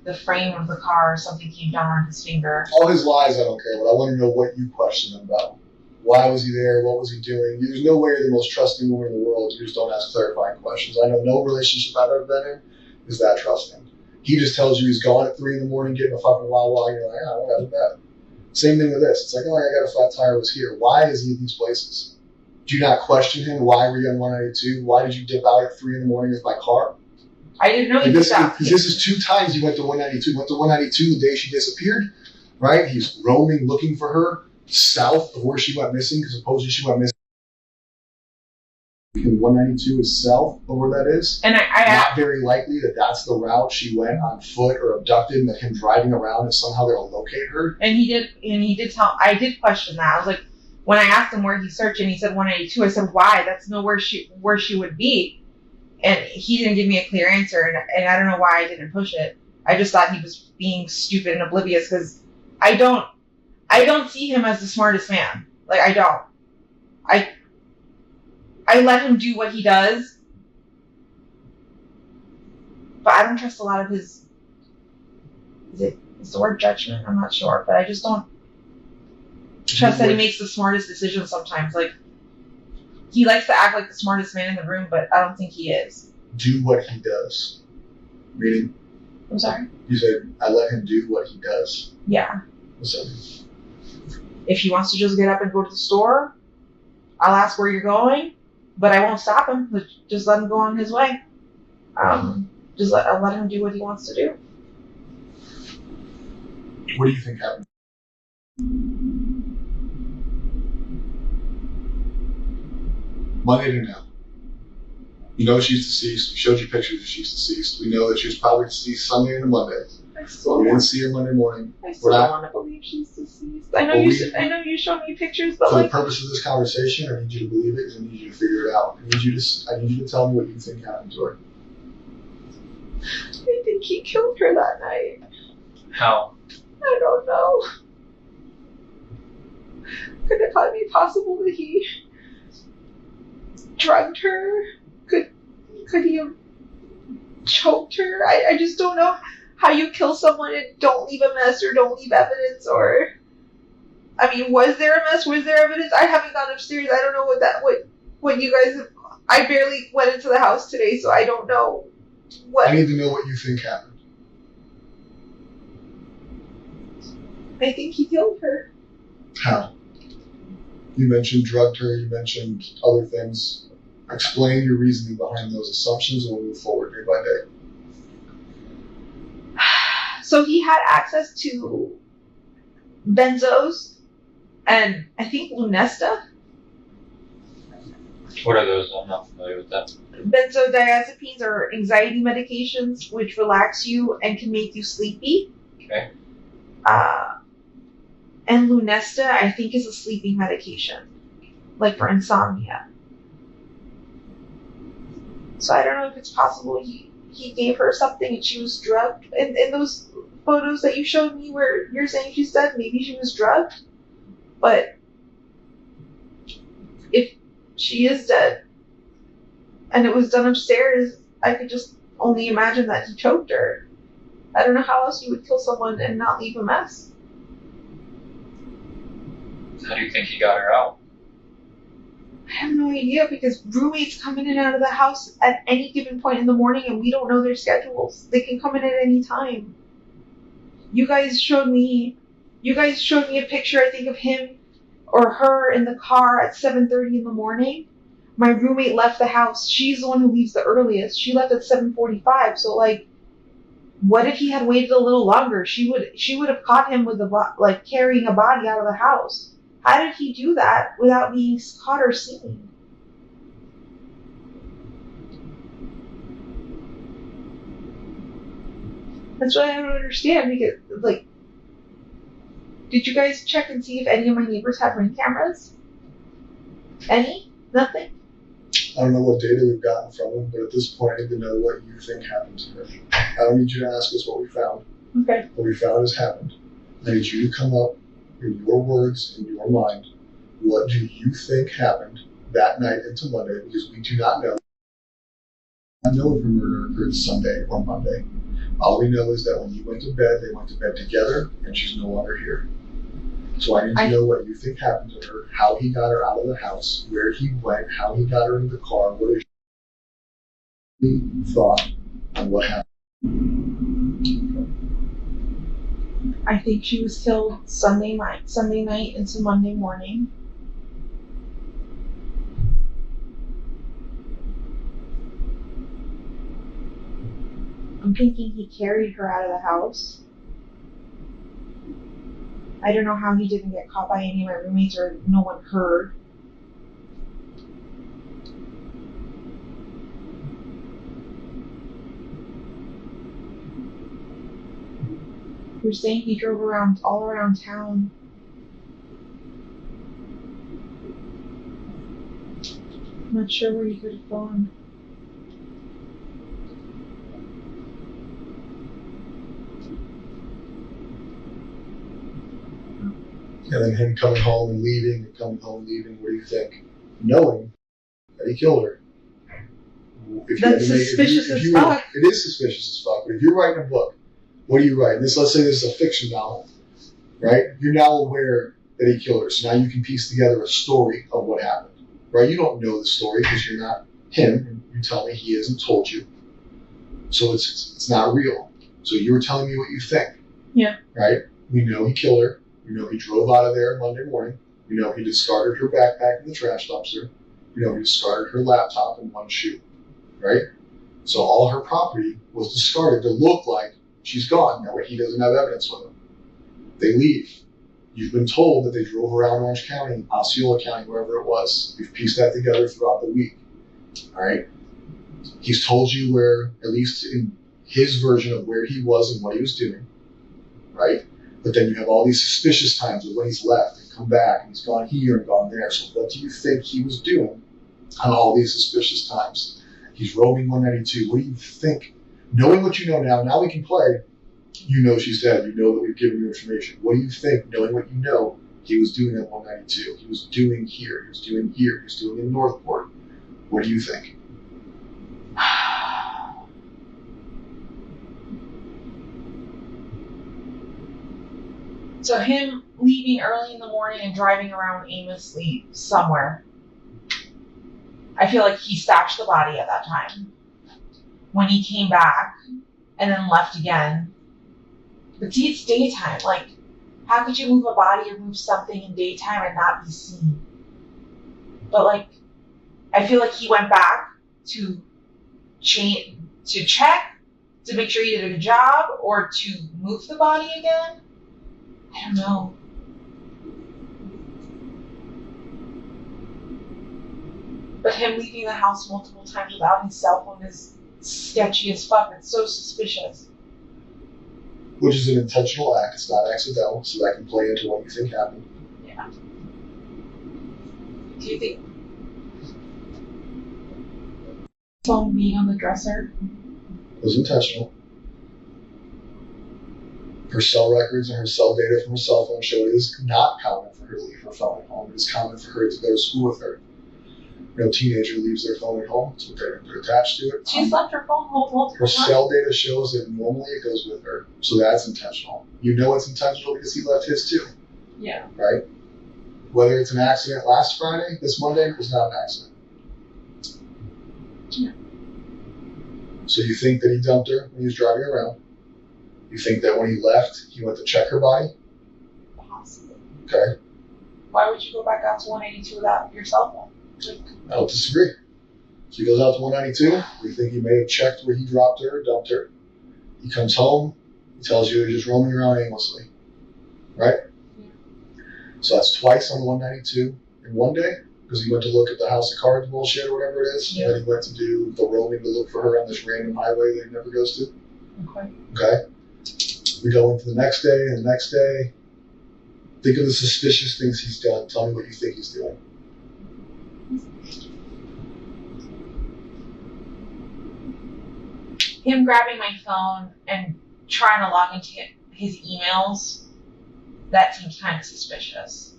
The frame of the car, something came down on his finger.
All his lies, I don't care, but I want to know what you question him about. Why was he there? What was he doing? There's no way you're the most trusting woman in the world. You just don't ask clarifying questions. I know no relationship I've ever been in is that trusting. He just tells you he's gone at 3 a.m. getting a fucking Wawa, and you're like, oh, whatever that. Same thing with this. It's like, oh, I got a flat tire, was here. Why is he in these places? Do you not question him? Why were you on 192? Why did you dip out at 3 a.m. with my car?
I didn't know he
this,
did that.
Because this is 2 times he went to 192. He went to 192 the day she disappeared, right? He's roaming, looking for her south of where she went missing, because supposedly she went missing. 192 is south of where that is.
And I
not very likely that that's the route she went on foot or abducted, and that him driving around is somehow going to locate her.
And he did tell. I did question that. I was like, when I asked him where he searched, and he said 192. I said, why? That's nowhere where she would be. And he didn't give me a clear answer, and I don't know why I didn't push it. I just thought he was being stupid and oblivious, because I don't see him as the smartest man. Like, I don't. I let him do what he does, but I don't trust a lot of his. Is the word judgment? I'm not sure, but I just don't trust that he makes the smartest decisions sometimes. Like, he likes to act like the smartest man in the room, but I don't think he is.
Do what he does. Meaning?
I'm sorry?
You said, I let him do what he does.
Yeah.
What's that mean?
If he wants to just get up and go to the store, I'll ask where you're going, but I won't stop him. Just let him go on his way. I'll let him do what he wants to do.
What do you think happened? Monday to now. You know she's deceased. We showed you pictures that she's deceased. We know that she was probably deceased Sunday into Monday. We didn't see her Monday morning.
I still don't want to believe she's deceased. I know you showed me pictures, but
for the purpose of this conversation, I need you to believe it because I need you to figure it out. I need you to tell me what you think happened to her.
I think he killed her that night.
How?
I don't know. Could it be possible that he drugged her? Could he have choked her? I just don't know how you kill someone and don't leave a mess or don't leave evidence, or I mean, was there a mess? Was there evidence? I haven't gone upstairs. I don't know what you guys have. I barely went into the house today, so I don't know what.
I need to know what you think happened.
I think he killed her.
How? You mentioned drugged her. You mentioned other things. Explain your reasoning behind those assumptions, and we'll move forward day by day.
So he had access to benzos and I think Lunesta.
What are those? I'm not familiar with them.
Benzodiazepines are anxiety medications which relax you and can make you sleepy.
Okay.
And Lunesta, I think, is a sleeping medication, like for insomnia. So I don't know if it's possible he gave her something and she was drugged. In those photos that you showed me where you're saying she's dead, maybe she was drugged. But if she is dead and it was done upstairs, I could just only imagine that he choked her. I don't know how else you would kill someone and not leave a mess.
How do you think he got her out?
I have no idea, because roommates come in and out of the house at any given point in the morning and we don't know their schedules. They can come in at any time. You guys showed me a picture, I think, of him or her in the car at 7:30 in the morning. My roommate left the house. She's the one who leaves the earliest. She left at 7:45. So, like, what if he had waited a little longer? She would have caught him with carrying a body out of the house. How did he do that without being caught or seen? That's what I don't understand, because, like, Did you guys check and see if any of my neighbors have ring cameras? Any? Nothing?
I don't know what data we've gotten from them, but at this point I need to know what you think happened to her. I don't need you to ask us what we found.
Okay.
What we found has happened. I need you to come up in your words, in your mind, what do you think happened that night into Monday, because we do not know. I know if her murder occurred Sunday or Monday. All we know is that when you went to bed, they went to bed together, and she's no longer here. So I need to know what you think happened to her, how he got her out of the house, where he went, how he got her into the car, what is she thought on what happened.
I think she was killed Sunday night into Monday morning. I'm thinking he carried her out of the house. I don't know how he didn't get caught by any of my roommates or no one heard. You're saying he drove all around town. I'm not sure where he could have gone.
And then him coming home and leaving, and coming home and leaving, what do you think? Knowing that he killed her.
That's suspicious as fuck.
It is suspicious as fuck, but if you're writing a book, what do you write? Let's say this is a fiction novel, right? You're now aware that he killed her, so now you can piece together a story of what happened, right? You don't know the story because you're not him, and you tell me he hasn't told you. So it's not real. So you're telling me what you think.
Yeah.
Right? We know he killed her. We know he drove out of there Monday morning. We know he discarded her backpack in the trash dumpster. We know he discarded her laptop and one shoe. Right? So all her property was discarded to look like she's gone. That way he doesn't have evidence with him. They leave. You've been told that they drove around Orange County, Osceola County, wherever it was. We've pieced that together throughout the week. All right? He's told you where, at least in his version of where he was and what he was doing. Right? But then you have all these suspicious times of when he's left and come back and he's gone here and gone there. So what do you think he was doing on all these suspicious times? He's roaming 192. What do you think? Knowing what you know now we can play. You know she's dead. You know that we've given you information. What do you think, knowing what you know, he was doing at 192? He was doing here. He was doing here. He was doing in Northport. What do you think?
So him leaving early in the morning and driving around aimlessly somewhere. I feel like he stashed the body at that time. When he came back and then left again. But see, it's daytime. Like, how could you move a body or move something in daytime and not be seen? But like, I feel like he went back to check to make sure he did a good job or to move the body again. I don't know. But him leaving the house multiple times without his cell phone is sketchy as fuck. It's so suspicious.
Which is an intentional act. It's not accidental, so that can play into what you think happened.
Yeah. Do you think phone being on the dresser
was intentional? Her cell records and her cell data from her cell phone show it is not common for her to leave her phone at home. It is common for her to go to school with her. No teenager leaves their phone at home, so they're attached to it.
She's left her phone home multiple
Her
times.
cell data shows that normally it goes with her, so that's intentional. You know it's intentional because he left his too.
Yeah.
Right? Whether it's an accident last Friday, this Monday, was not an accident.
Yeah.
So you think that he dumped her when he was driving around? You think that when he left, he went to check her body?
Possibly.
Okay.
Why would you go back out to 182 without your cell phone?
I don't disagree. So he goes out to 192. We think he may have checked where he dropped her, dumped her. He comes home. He tells you he's just roaming around aimlessly. Right?
Yeah.
So that's twice on the 192 in one day because he went to look at the house of cards bullshit or whatever it is. Yeah. And then he went to do the roaming to look for her on this random highway that he never goes to.
Okay.
Okay. We go into the next day and the next day. Think of the suspicious things he's done. Tell me what you think he's doing.
Him grabbing my phone and trying to log into his emails, that seems kind of suspicious.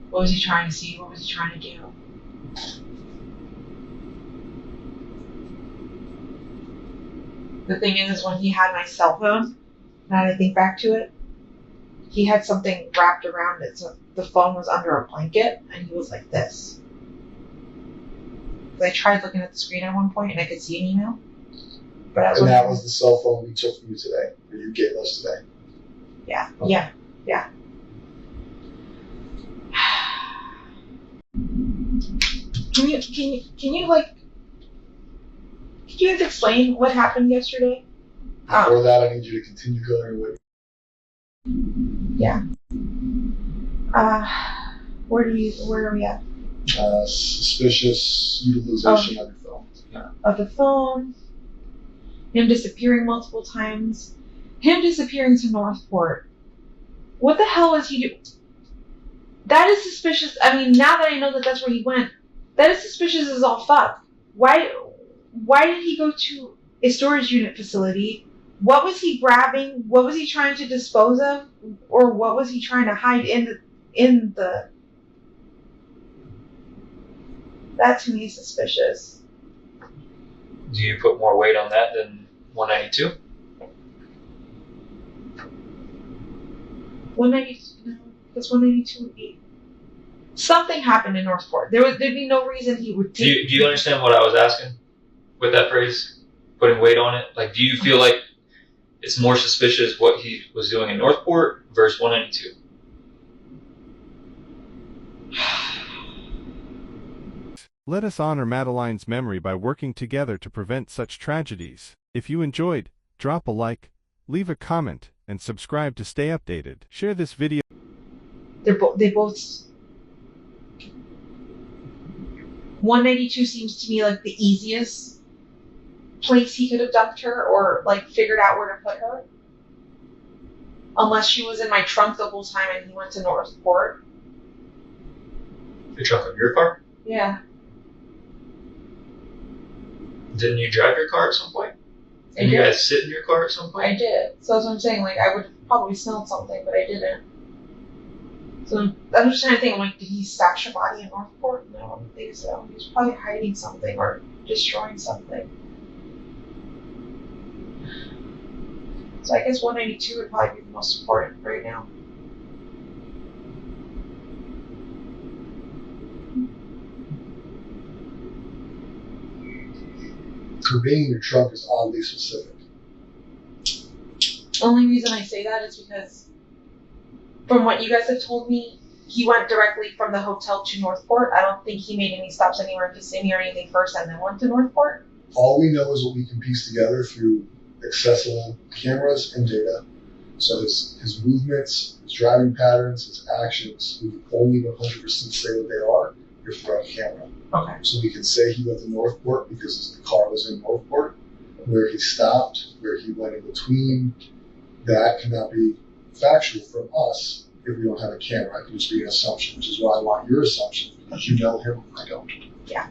What was he trying to see? What was he trying to do? The thing is when he had my cell phone, now that I think back to it, he had something wrapped around it, so the phone was under a blanket, and he was like this. I tried looking at the screen at one point, and I could see an email. But
and that was the cell phone we took from you today, or you gave us today.
Yeah,
okay.
yeah. Can you guys explain what happened yesterday?
Before that, I need you to continue going with.
Yeah. Where are we at?
Suspicious utilization of your phone. Yeah.
Of the phone. Him disappearing multiple times. Him disappearing to Northport. What the hell is he doing? That is suspicious. I mean, now that I know that that's where he went, that is suspicious as all fuck. Why did he go to a storage unit facility? What was he grabbing? What was he trying to dispose of? Or what was he trying to hide in the... That to me is suspicious.
Do you put more weight on that than 192?
192, no, because 192 would be... Something happened in Northport. There'd be no reason he would take...
Do you understand what I was asking with that phrase? Putting weight on it? Like, do you feel like it's more suspicious what he was doing in Northport versus 192?
Let us honor Madeline's memory by working together to prevent such tragedies. If you enjoyed, drop a like, leave a comment, and subscribe to stay updated. Share this video.
They both... 192 seems to me like the easiest place he could have dumped her or like figured out where to put her. Unless she was in my trunk the whole time and he went to Northport.
The trunk of your car?
Yeah.
Didn't you drive your car at some point?
I
Did you
did.
guys sit in your car at some point?
I did. So that's what I'm saying. Like, I would have probably smelled something, but I didn't. So I'm just trying to think, I'm like, did he stash a body in Northport? No, I don't think so. He was probably hiding something or destroying something. So I guess 192 would probably be the most important right now.
For being in your trunk is oddly specific.
The only reason I say that is because from what you guys have told me, he went directly from the hotel to Northport. I don't think he made any stops anywhere in Kissimmee or anything first and then went to Northport.
All we know is what we can piece together through accessible cameras and data. So his movements, his driving patterns, his actions, we can only 100% say what they are if we're on camera.
Okay.
So we can say he went to Northport because the car was in Northport. Where he stopped, where he went in between, that cannot be factual from us if we don't have a camera. It can just be an assumption, which is why I want your assumption, because you know him, I don't.
Yeah.